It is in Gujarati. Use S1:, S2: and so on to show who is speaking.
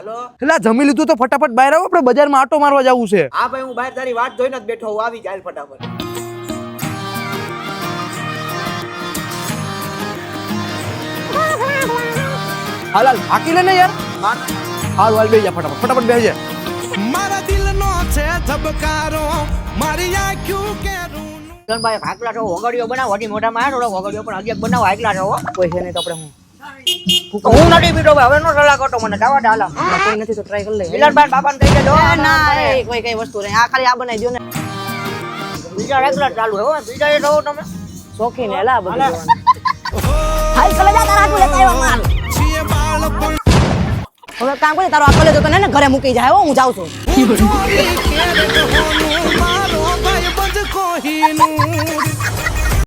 S1: હાલો
S2: એટલે જમી લીધું તો ફટાફટ બહાર આવો, આપણે બજારમાં આટો મારવા જવું છે.
S1: હા ભાઈ હું બહાર તારી વાત જોઈને જ બેઠો હું આવી જાય ફટાફટ.
S2: હાલ હાલ હાકી લે ને યાર. હાલ હાલ બેસી જા ફટાફટ ફટાફટ બેસી જા.
S3: મારા દિલનો છે ધબકારો મારી આંખું કે
S1: ભાઈ હાકલા છો વગડીઓ બનાવો હજી મોઢામાં આ થોડો વગડીઓ પણ હજી બનાવો હાકલા છો
S2: કોઈ છે નહીં તો આપણે
S1: હું નથી પીતો ભાઈ હવે નો સલાહ કરતો મને દાવા ડાલા
S2: કોઈ નથી તો ટ્રાય કરી લે.
S1: મિલનભાઈ બાપાને કહી દેજો
S2: ના એ કોઈ કઈ વસ્તુ નહીં, આ ખાલી આ બનાવી દો ને.
S1: બીજા રેગ્યુલર ચાલુ હે હો બીજા એ રહો તમે
S2: શોખીન એલા બધું જોવાનું.
S4: હાલ કલે જા તારા આટલું લેતા આવ્યો માલ.
S3: છીએ બાળપણ
S4: હવે કામ કરી તારો આ કલે તો તને ને ઘરે મૂકી જાય હો, હું જાઉં છું.
S3: મારો ભાઈ બંધ કોહીનું